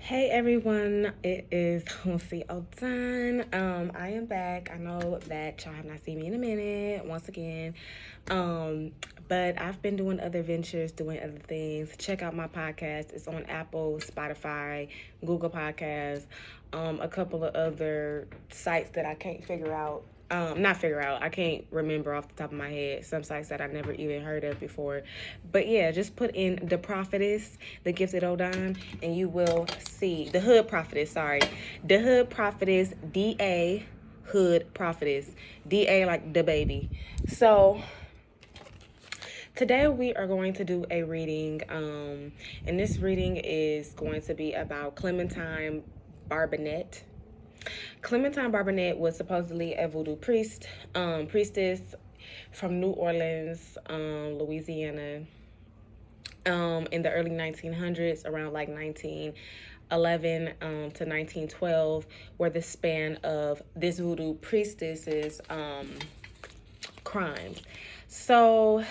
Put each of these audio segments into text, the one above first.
Hey everyone, it is Lucy O'Dun. I am back. I know that y'all have not seen me in a minute once again. Um, but I've been doing other ventures, doing other things. Check out my podcast. It's on Apple, Spotify, Google Podcasts, a couple of other sites that I can't figure out. Not figure out. I can't remember off the top of my head some sites that I never even heard of before. But yeah, just put in the prophetess, the gifted Odon, and you will see the hood prophetess. Sorry, the hood prophetess, DA, hood prophetess, DA like the baby. So today we are going to do a reading, and this reading is going to be about Clementine Barnabet. Clementine Barnabet was supposedly a voodoo priestess from New Orleans, Louisiana, in the early 1900s, around like 1911 to 1912, were the span of this voodoo priestess's crimes. So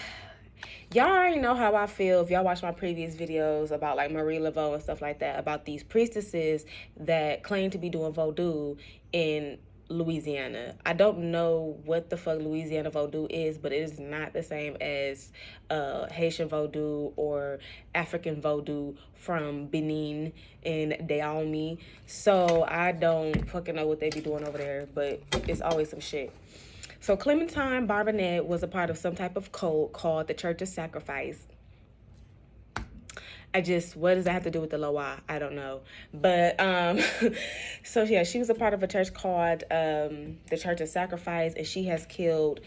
y'all already know how I feel if y'all watch my previous videos about like Marie Laveau and stuff like that, about these priestesses that claim to be doing voodoo in Louisiana. I don't know what the fuck Louisiana voodoo is, but it is not the same as Haitian voodoo or African voodoo from Benin and Dahomey. So I don't fucking know what they be doing over there, but it's always some shit. So Clementine Barnabet was a part of some type of cult called the Church of Sacrifice. What does that have to do with the Loa? I don't know. But, so yeah, she was a part of a church called the Church of Sacrifice, and she has killed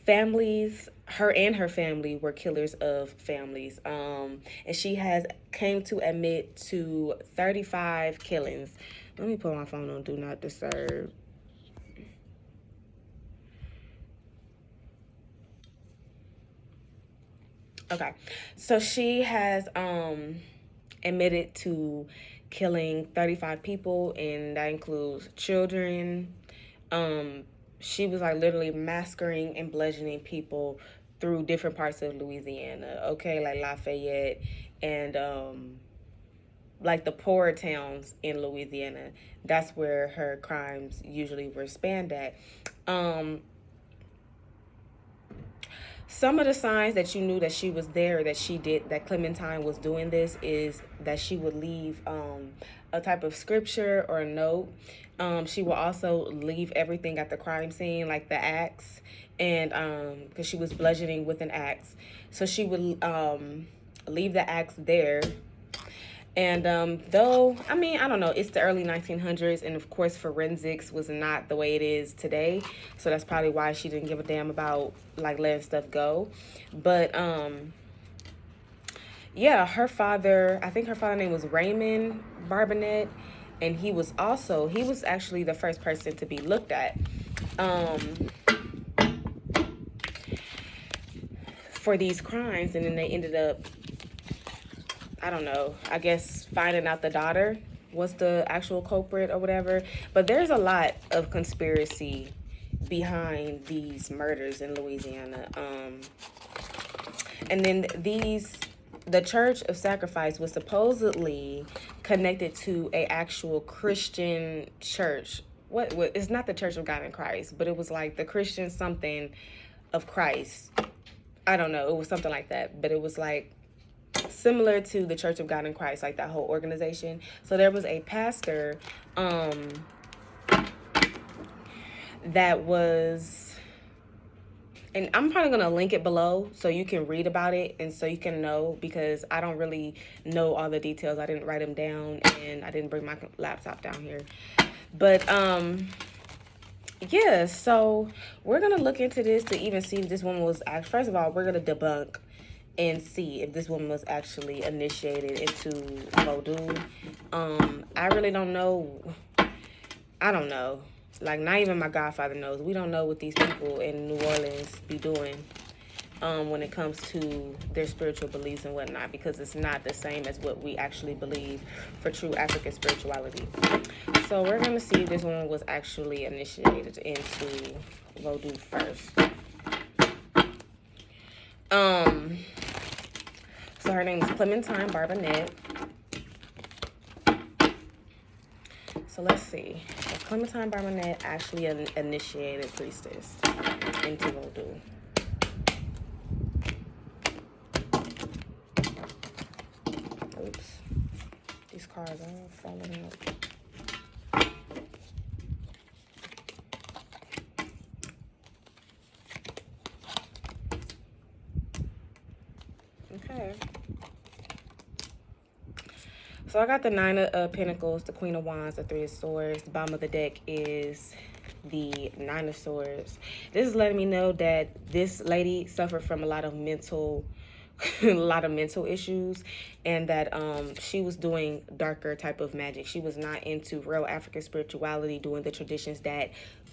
families. Her and her family were killers of families. And she has came to admit to 35 killings. Let me put my phone on Do Not Disturb. Okay, so she has admitted to killing 35 people, and that includes children. She was like literally massacring and bludgeoning people through different parts of Louisiana. Okay, like Lafayette and like the poorer towns in Louisiana. That's where her crimes usually were spanned at. Some of the signs that you knew that she was there, that Clementine was doing this, is that she would leave a type of scripture or a note. She will also leave everything at the crime scene, like the axe, and because she was bludgeoning with an axe. So she would leave the axe there. And though, I mean, I don't know, it's the early 1900s, and of course forensics was not the way it is today, so that's probably why she didn't give a damn about like letting stuff go. But yeah, I think her father name was Raymond Barnabet, and he was actually the first person to be looked at for these crimes, and then they ended up, I don't know, I guess finding out the daughter was the actual culprit or whatever. But there's a lot of conspiracy behind these murders in Louisiana. And then the Church of Sacrifice was supposedly connected to a actual Christian church. What it's not the Church of God in Christ, but it was like the Christian something of Christ. I don't know, it was something like that, but it was like similar to the Church of God in Christ, like that whole organization. So there was a pastor that was, and I'm probably gonna link it below so you can read about it and so you can know, because I don't really know all the details. I didn't write them down, and I didn't bring my laptop down here. But yeah, so we're gonna look into this to even see if this woman was first of all, we're gonna debunk and see if this woman was actually initiated into voodoo. I really don't know. I don't know. Like, not even my godfather knows. We don't know what these people in New Orleans be doing when it comes to their spiritual beliefs and whatnot, because it's not the same as what we actually believe for true African spirituality. So we're going to see if this woman was actually initiated into voodoo first. So her name is Clementine Barnabet. So let's see. Was Clementine Barnabet actually an initiated priestess into Voodoo? Oops. These cards are falling out. Okay. So I got the Nine of Pentacles, the Queen of Wands, the Three of Swords. The bottom of the deck is the Nine of Swords. This is letting me know that this lady suffered from a lot of mental issues, and that she was doing darker type of magic. She was not into real African spirituality, doing the traditions that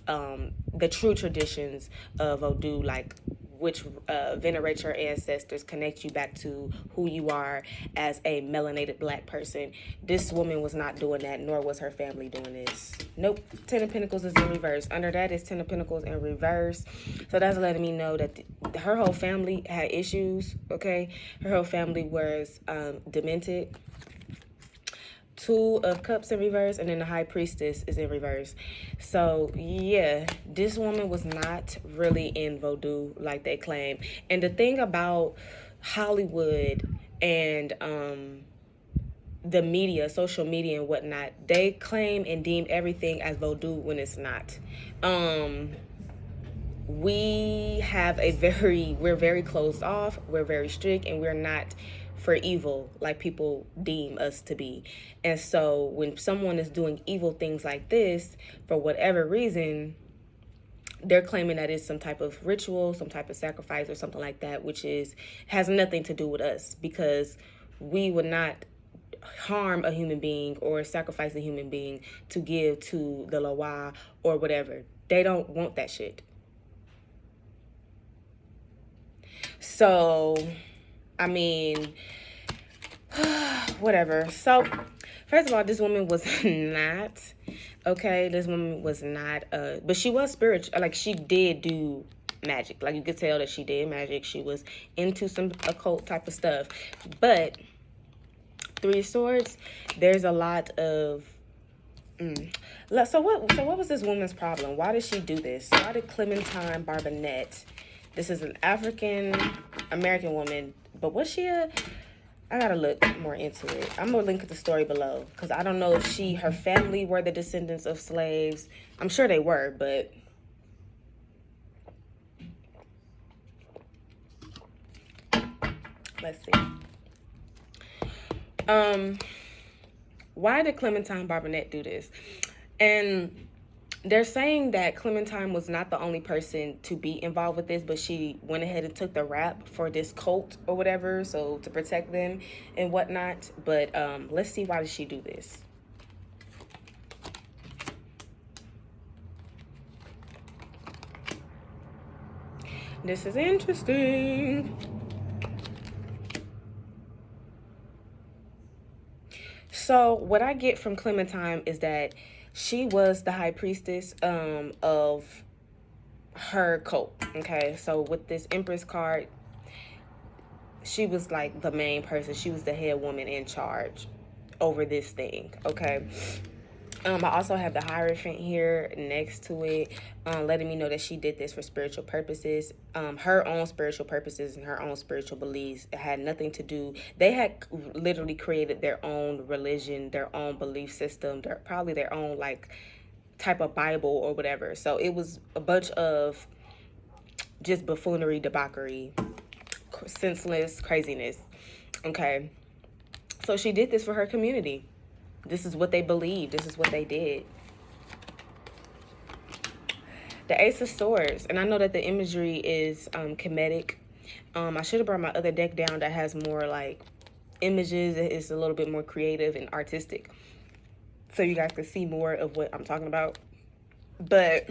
the true traditions of Voodoo, like which venerate your ancestors, connect you back to who you are as a melanated black person. This woman was not doing that, nor was her family doing this. Nope. Ten of Pentacles is in reverse. Under that is Ten of Pentacles in reverse. So that's letting me know that her whole family had issues, okay? Her whole family was demented. Two of Cups in reverse, and then the High Priestess is in reverse. So yeah, this woman was not really in Voodoo like they claim. And the thing about Hollywood and the media, social media and whatnot, they claim and deem everything as Voodoo when it's not. We're very closed off, we're very strict, and we're not for evil like people deem us to be. And so when someone is doing evil things like this, for whatever reason, they're claiming that it's some type of ritual, some type of sacrifice or something like that, which has nothing to do with us, because we would not harm a human being or sacrifice a human being to give to the Loa or whatever. They don't want that shit. So, I mean, whatever. So, first of all, this woman was not, okay, this woman was not, but she was spiritual. Like, she did do magic. Like, you could tell that she did magic. She was into some occult type of stuff. But Three of Swords, there's a lot of, So what was this woman's problem? Why did she do this? Why did Clementine Barnabet, this is an African American woman, but was she I gotta look more into it. I'm gonna link the story below, because I don't know if her family were the descendants of slaves. I'm sure they were, but let's see. Why did Clementine Barnabet do this? And they're saying that Clementine was not the only person to be involved with this, but she went ahead and took the rap for this cult or whatever, so to protect them and whatnot. But let's see, why did she do this? This is interesting. So what I get from Clementine is that she was the high priestess of her cult. Okay, so with this Empress card, she was like the main person. She was the head woman in charge over this thing. Okay. I also have the Hierophant here next to it, letting me know that she did this for spiritual purposes, her own spiritual purposes and her own spiritual beliefs. It had nothing to do. They had literally created their own religion, their own belief system, probably their own like type of Bible or whatever. So it was a bunch of just buffoonery, debauchery, senseless craziness. Okay. So she did this for her community. This is what they believed. This is what they did. The Ace of Swords. And I know that the imagery is comedic. I should have brought my other deck down that has more like images. It's a little bit more creative and artistic, so you guys can see more of what I'm talking about. But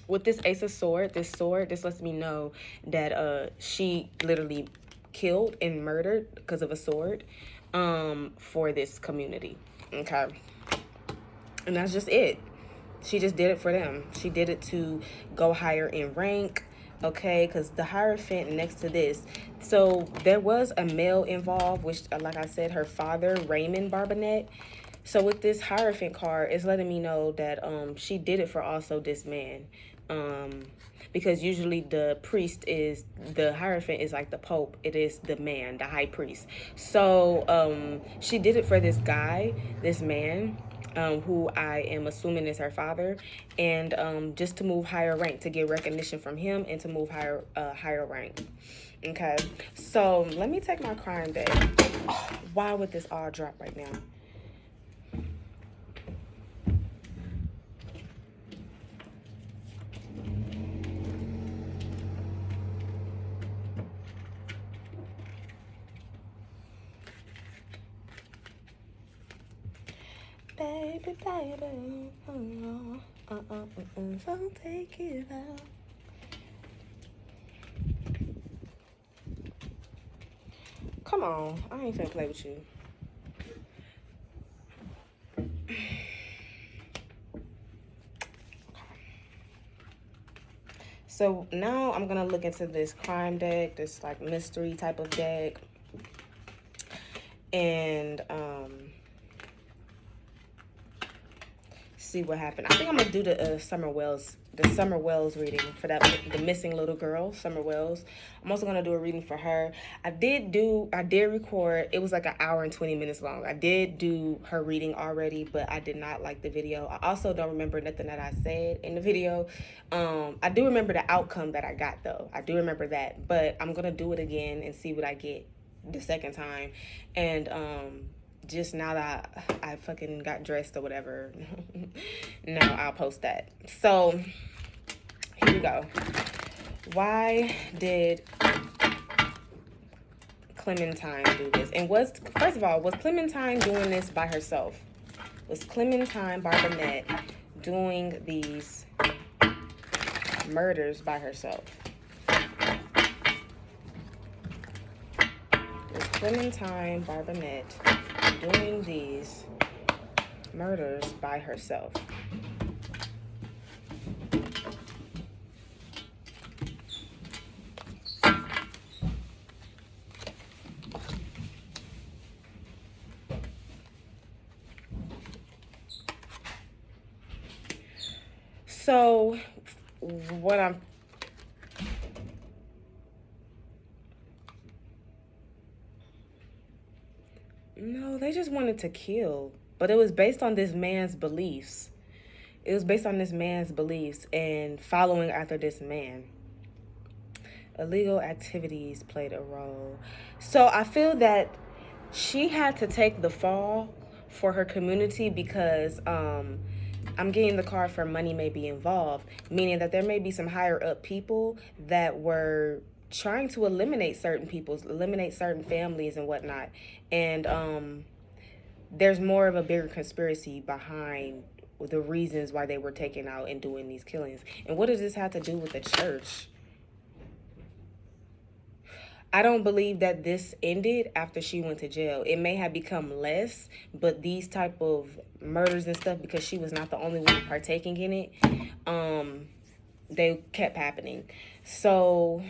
with this Ace of Swords, this lets me know that she literally killed and murdered because of a sword for this community. Okay, and that's just it. She just did it for them. She did it to go higher in rank. Okay, because the Hierophant next to this, so there was a male involved, which like I said, her father Raymond Barnabet, So with this Hierophant card, it's letting me know that she did it for also this man. Because usually the priest is, the Hierophant is like the Pope. It is the man, the high priest. So she did it for this guy, this man, who I am assuming is her father, and just to move higher rank, to get recognition from him, and to move higher rank. Okay, so let me take my crime deck. Oh, why would this all drop right now? Baby, baby, don't take it out. Come on, I ain't finna play with you. So now I'm gonna look into this crime deck, this like mystery type of deck, and see what happened. I think I'm gonna do the Summer Wells reading for that, the missing little girl, Summer Wells. I'm also gonna do a reading for her. I did record. It was like an hour and 20 minutes long. I did do her reading already, but I did not like the video. I also don't remember nothing that I said in the video. I do remember the outcome that I got though. I do remember that, but I'm gonna do it again and see what I get the second time. And just now that I fucking got dressed or whatever, now I'll post that. So here we go. Why did Clementine do this? And first of all, was Clementine doing this by herself? Was Clementine Barnabet doing these murders by herself? Was Clementine Barnabet doing these murders by herself? So what no, they just wanted to kill, but it was based on this man's beliefs. It was based on this man's beliefs and following after this man. Illegal activities played a role. So I feel that she had to take the fall for her community because I'm getting the card for money may be involved, meaning that there may be some higher up people that were trying to eliminate certain people, eliminate certain families and whatnot. And there's more of a bigger conspiracy behind the reasons why they were taken out and doing these killings. And what does this have to do with the church? I don't believe that this ended after she went to jail. It may have become less, but these type of murders and stuff, because she was not the only one partaking in it, they kept happening. So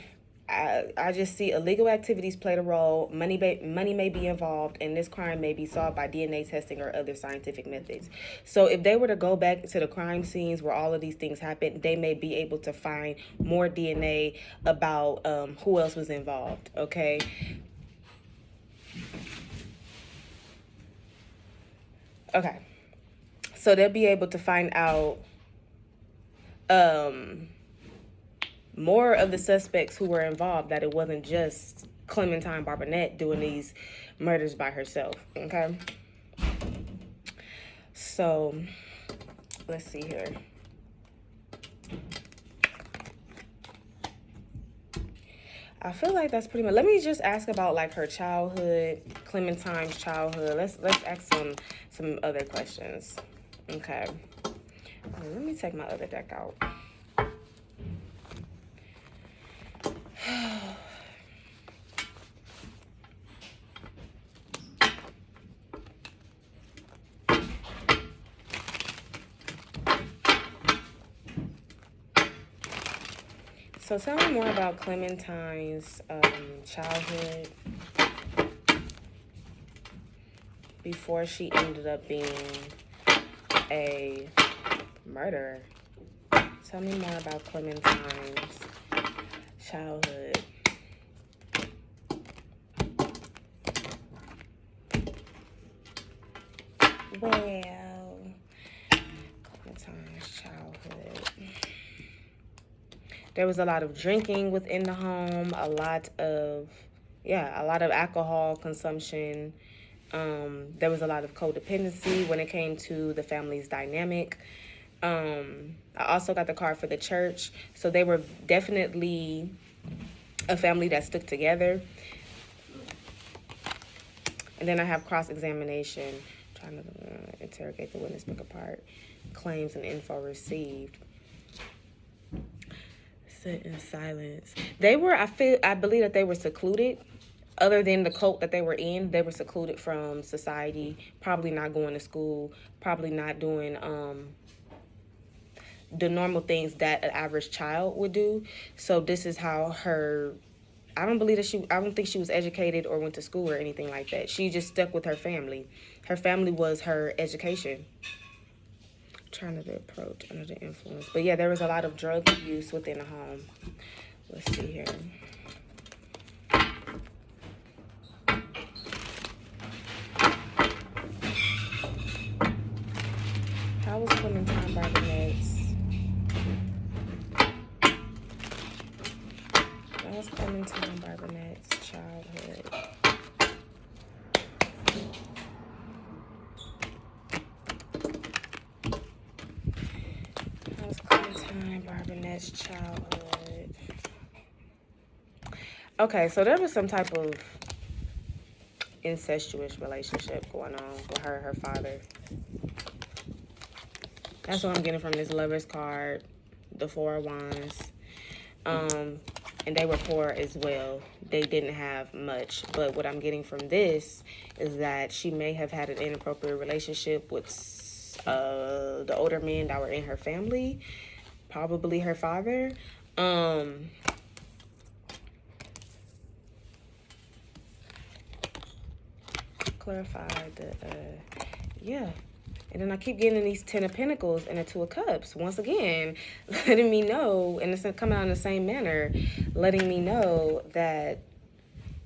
I just see illegal activities played a role. Money may be involved, and this crime may be solved by DNA testing or other scientific methods. So if they were to go back to the crime scenes where all of these things happened, they may be able to find more DNA about who else was involved, okay? Okay. So they'll be able to find out more of the suspects who were involved, that it wasn't just Clementine Barnabet doing these murders by herself, okay? So, let's see here. I feel like that's pretty much, let me just ask about like her childhood, Clementine's childhood. Let's ask some other questions, okay? Let me take my other deck out. So tell me more about Clementine's childhood. before she ended up being a murderer. Tell me more about Clementine's childhood. Well, Clementine's childhood. There was a lot of drinking within the home, a lot of alcohol consumption. There was a lot of codependency when it came to the family's dynamic. I also got the card for the church. So they were definitely a family that stuck together. And then I have cross-examination, trying to interrogate the witness, pick apart claims and info received. Sit in silence. I believe that they were secluded. Other than the cult that they were in, they were secluded from society, probably not going to school, probably not doing the normal things that an average child would do. So this is how I don't think she was educated or went to school or anything like that. She just stuck with her family. Her family was her education. Trying to approach under the influence. But yeah, there was a lot of drug use within the home. Let's see here. How was Clementine Barnabet's? How was Clementine Barnabet's childhood? How was Clementine Barnabet's childhood? Okay, so there was some type of incestuous relationship going on with her and her father. That's what I'm getting from this Lover's card, the Four of Wands. And they were poor as well. They didn't have much. But what I'm getting from this is that she may have had an inappropriate relationship with the older men that were in her family, probably her father. Clarify yeah. And then I keep getting these 10 of Pentacles and a 2 of Cups. Once again, letting me know, and it's coming out in the same manner, letting me know that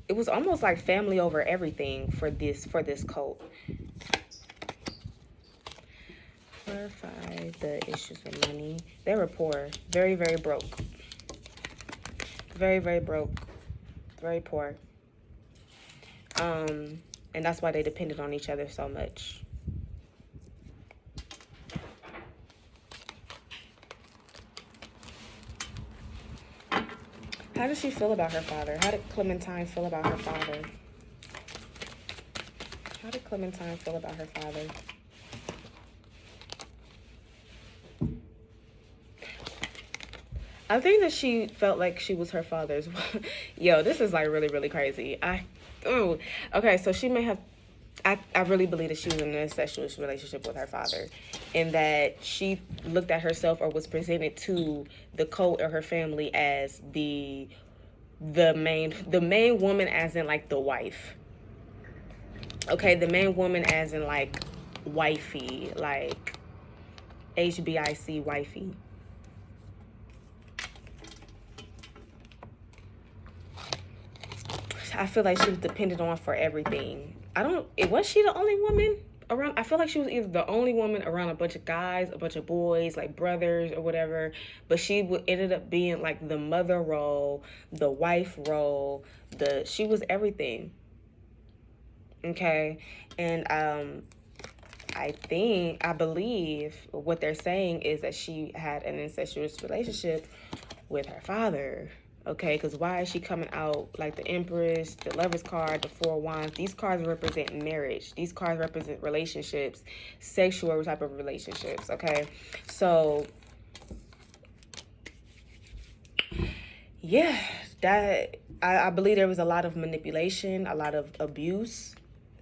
it was almost like family over everything for this cult. Clarify the issues with money. They were poor. Very, very broke. Very, very broke. Very poor. And that's why they depended on each other so much. How does she feel about her father? How did Clementine feel about her father? How did Clementine feel about her father? I think that she felt like she was her father's. Yo, this is like really, really crazy. Okay, so she may have, I really believe that she was in an incestuous relationship with her father, and that she looked at herself or was presented to the cult or her family as the main woman, as in like the wife. Okay, the main woman as in like wifey, like HBIC wifey. I feel like she was dependent on for everything. Was she the only woman around? I feel like she was either the only woman around a bunch of guys, a bunch of boys, like brothers or whatever. But she ended up being like the mother role, the wife role. She was everything. Okay, and I believe what they're saying is that she had an incestuous relationship with her father. Okay, because why is she coming out like the Empress, the Lover's card, the Four of Wands? These cards represent marriage. These cards represent relationships, sexual type of relationships, okay? So, yeah, I believe there was a lot of manipulation, a lot of abuse,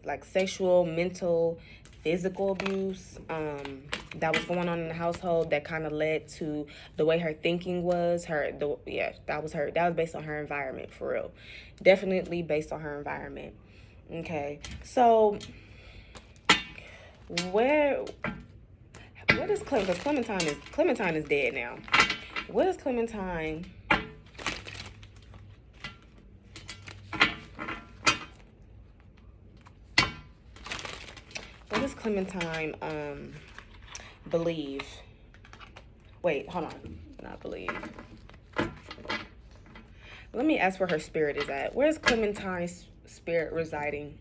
like sexual, mental, physical abuse that was going on in the household that kind of led to the way her thinking was. That was based on her environment, for real. Definitely based on her environment. Okay, so Where what is Clementine is dead now. What is Clementine? What does Clementine believe? Wait, hold on. Not believe. Let me ask where her spirit is at. Where's Clementine's spirit residing?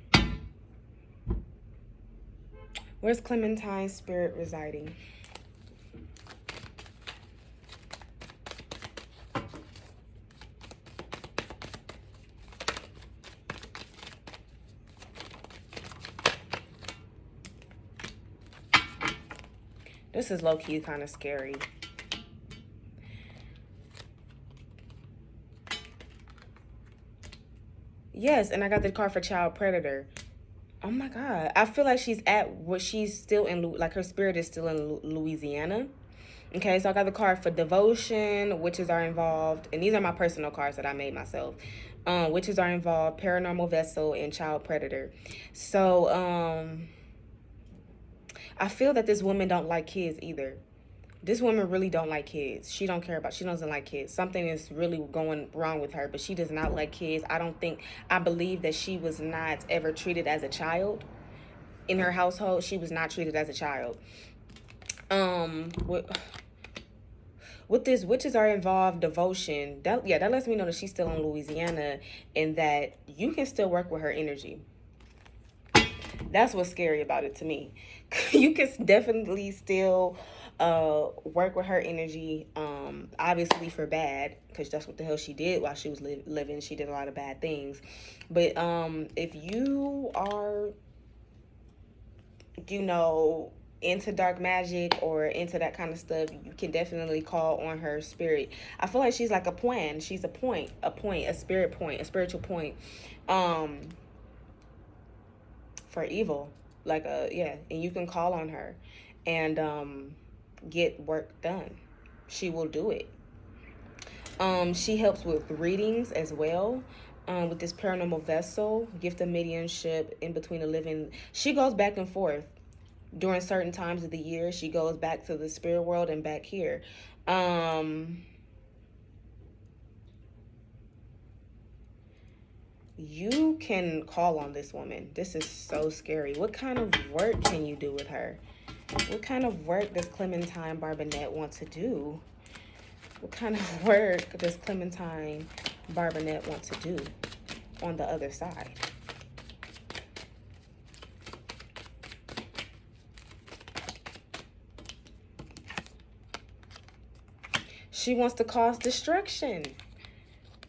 Where's Clementine's spirit residing? This is low-key kind of scary. Yes, and I got the card for child predator. Oh my God. I feel like she's still in, like her spirit is still in Louisiana. Okay, so I got the card for devotion, witches are involved. And these are my personal cards that I made myself. Witches are involved, paranormal vessel, and child predator. So, I feel that this woman don't like kids either. This woman really don't like kids. She doesn't like kids. Something is really going wrong with her, but she does not like kids. I believe that she was not ever treated as a child. In her household, she was not treated as a child. With this, witches are involved, devotion. That lets me know that she's still in Louisiana and that you can still work with her energy. That's what's scary about it to me. You can definitely still work with her energy, obviously for bad, because that's what the hell she did while she was living. She did a lot of bad things. But if you are, into dark magic or into that kind of stuff, you can definitely call on her spirit. I feel like she's like a point. She's a spirit point, a spiritual point. For evil, and you can call on her and get work done. She will do it. She helps with readings as well. With this paranormal vessel, gift of mediumship, in between the living. She goes back and forth during certain times of the year. She goes back to the spirit world and back here. You can call on this woman. This is so scary. What kind of work can you do with her? What kind of work does Clementine Barnabet want to do? What kind of work does Clementine Barnabet want to do on the other side? She wants to cause destruction.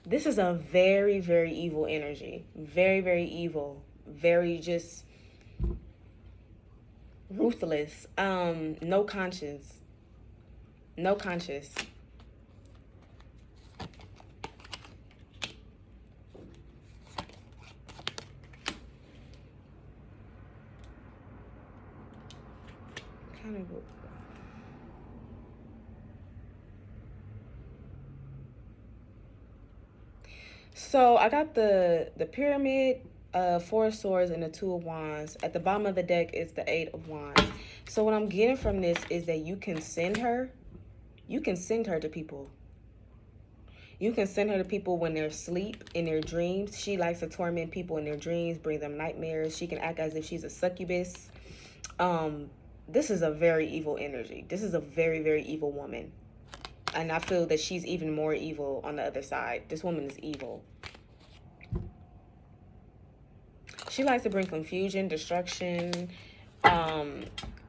This is a very, very evil energy. Very, very evil. Very just ruthless. No conscience. No conscience. Kind of. So I got the pyramid, four of swords, and the two of wands. At the bottom of the deck is the 8 of wands. So what I'm getting from this is that you can send her to people. You can send her to people when they're asleep, in their dreams. She likes to torment people in their dreams, bring them nightmares. She can act as if she's a succubus. This is a very evil energy. This is a very, very evil woman. And I feel that she's even more evil on the other side. This woman is evil. She likes to bring confusion, destruction.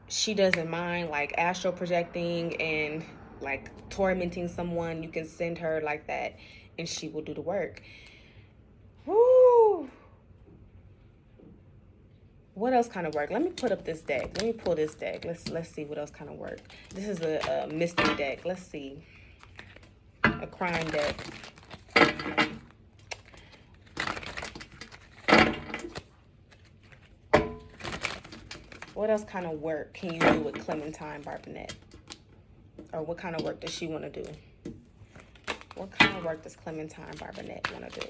She doesn't mind like astral projecting and like tormenting someone. You can send her like that and she will do the work. Woo! What else kind of work? Let me put up this deck. Let me pull this deck. Let's see what else kind of work. This is a mystery deck. Let's see. A crime deck. What else kind of work can you do with Clementine Barnabet? Or what kind of work does she want to do? What kind of work does Clementine Barnabet want to do?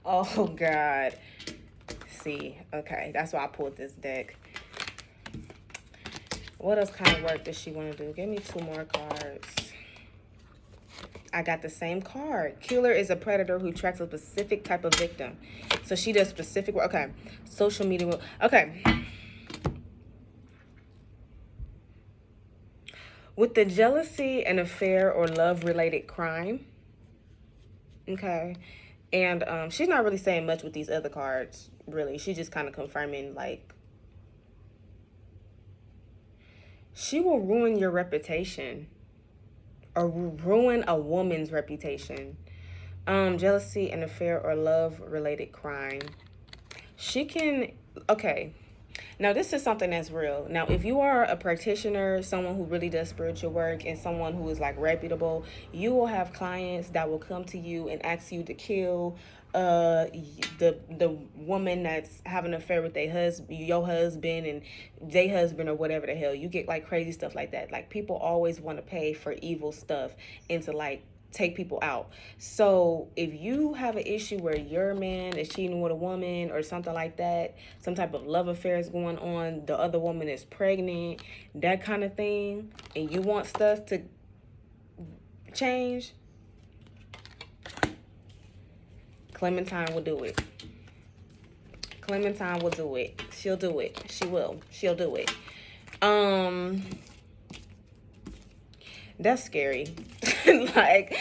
Oh, God. See, okay, that's why I pulled this deck. What else kind of work does she want to do? Give me 2 more cards. I got the same card. Killer is a predator who tracks a specific type of victim. So she does specific work. Okay. Social media. Okay. With the jealousy, an affair, or love-related crime. Okay. And she's not really saying much with these other cards, really. She's just kind of confirming, like, she will ruin your reputation or ruin a woman's reputation. Jealousy, an affair, or love-related crime. She can, okay. Now, this is something that's real. Now, if you are a practitioner, someone who really does spiritual work, and someone who is, like, reputable, you will have clients that will come to you and ask you to kill the woman that's having an affair with your husband and their husband or whatever the hell. You get, like, crazy stuff like that. Like, people always want to pay for evil stuff and to, like, take people out. So if you have an issue where your man is cheating with a woman or something like that, some type of love affair is going on, the other woman is pregnant, that kind of thing, and you want stuff to change, Clementine will do it. Clementine will do it. She'll do it. She'll do it. That's scary. Like,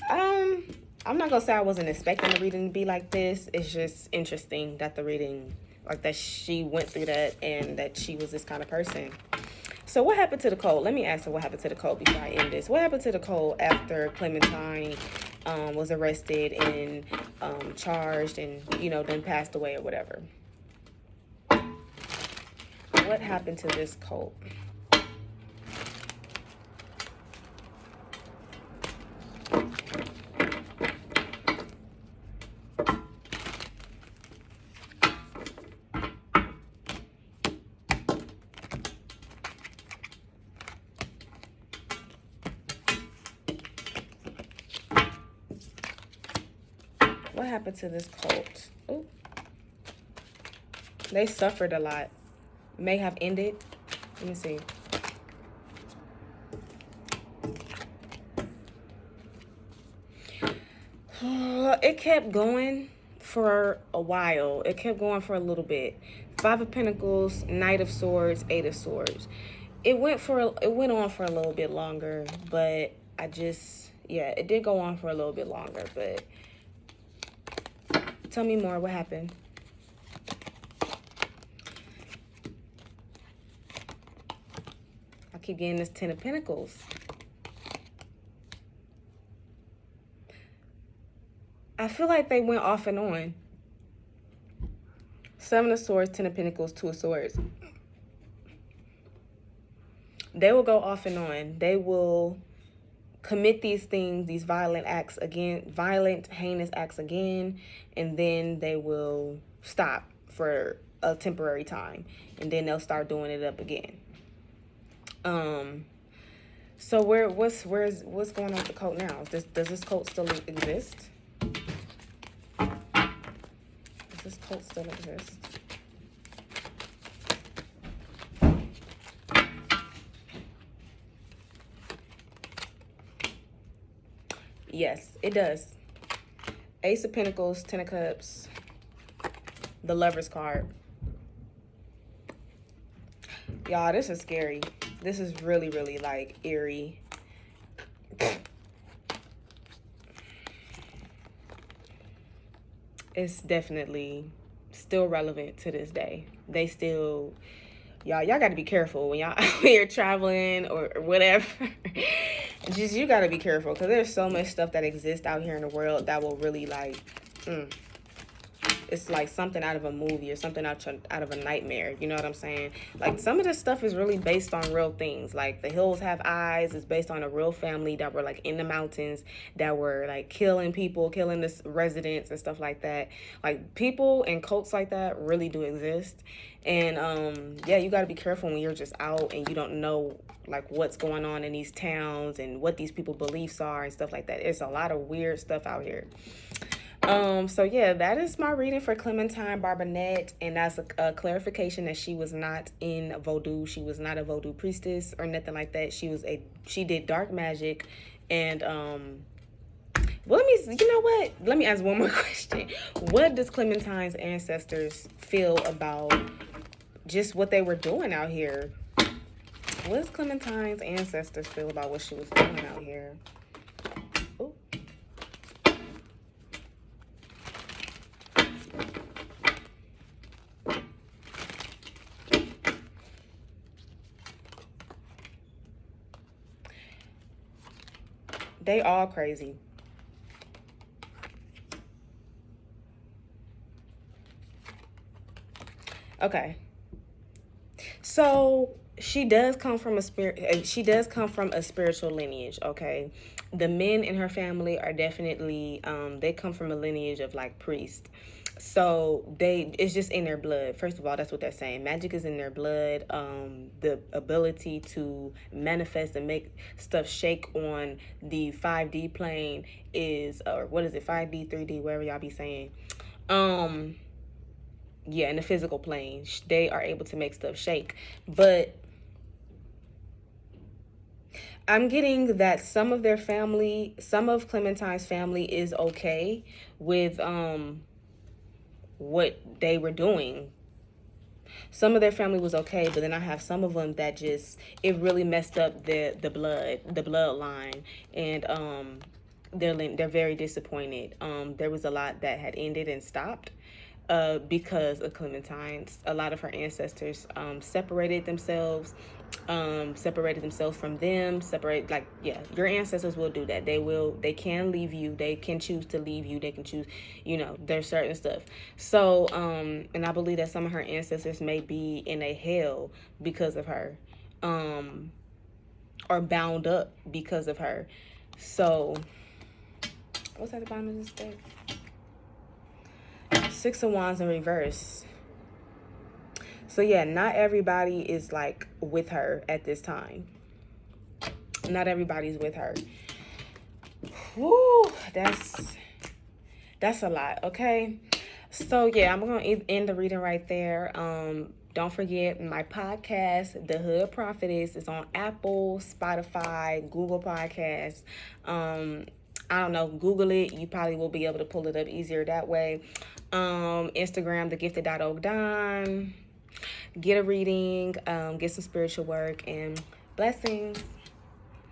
I'm not gonna say I wasn't expecting the reading to be like this. It's just interesting that the reading, like, that she went through that and that she was this kind of person. So what happened to the code? Let me ask her what happened to the code before I end this. What happened to the code after Clementine was arrested and charged and, you know, then passed away or whatever? What happened to this code? What happened to this cult? Oh, they suffered a lot. May have ended. Let me see. It kept going for a while. It kept going for a little bit. 5 of Pentacles, Knight of Swords, 8 of Swords. It went on for a little bit longer, but it did go on for a little bit longer, but tell me more. What happened? I keep getting this 10 of Pentacles. I feel like they went off and on. 7 of Swords, 10 of Pentacles, 2 of Swords. They will go off and on. They will commit these things, these violent acts again, violent, heinous acts again, and then they will stop for a temporary time, and then they'll start doing it up again. So what's going on with the cult now? Does this cult still exist? Does this cult still exist? Yes, it does. Ace of Pentacles, 10 of Cups, the Lover's card. Y'all, this is scary. This is really, really, like, eerie. It's definitely still relevant to this day. They still, y'all got to be careful when y'all out here traveling or whatever. Just, you got to be careful, because there's so much stuff that exists out here in the world that will really, like, it's like something out of a movie or something out of a nightmare. You know what I'm saying? Like, some of this stuff is really based on real things. Like, The Hills Have Eyes is based on a real family that were, like, in the mountains, that were, like, killing people, killing the residents and stuff like that. Like, people and cults like that really do exist. And yeah, you got to be careful when you're just out and you don't know, like, what's going on in these towns and what these people's beliefs are and stuff like that. It's a lot of weird stuff out here. So yeah, that is my reading for Clementine Barnabet, and that's a clarification that she was not in Voodoo. She was not a Voodoo priestess or nothing like that. She did dark magic, and well, you know what? Let me ask one more question. What does Clementine's ancestors feel about just what they were doing out here? What does Clementine's ancestors feel about what she was doing out here? Ooh. They all crazy. Okay. So she does come from a spirit. She does come from a spiritual lineage. Okay, the men in her family are definitely. They come from a lineage of like priests. So it's just in their blood. First of all, that's what they're saying. Magic is in their blood. The ability to manifest and make stuff shake on the 5D plane is, or what is it, 5D, 3D, wherever y'all be saying. Yeah, in the physical plane, they are able to make stuff shake. But I'm getting that some of Clementine's family is okay with what they were doing. Some of their family was okay, but then I have some of them that just, it really messed up the bloodline, and they're very disappointed. There was a lot that had ended and stopped because of Clementine's. A lot of her ancestors separated themselves from them. Your ancestors will do that. They can leave you. They can choose to leave you. They can choose, there's certain stuff. So, and I believe that some of her ancestors may be in a hell because of her, or bound up because of her. So, what's at the bottom of this deck? Six of Wands in reverse. So yeah, not everybody is like with her at this time. Not everybody's with her. Woo, that's a lot. Okay, so yeah, I'm gonna end the reading right there. Don't forget my podcast, The Hood Prophetess, is on Apple, Spotify, Google Podcasts. I don't know, Google it. You probably will be able to pull it up easier that way. Instagram, thegifted.ogdon. Get a reading, get some spiritual work, and blessings.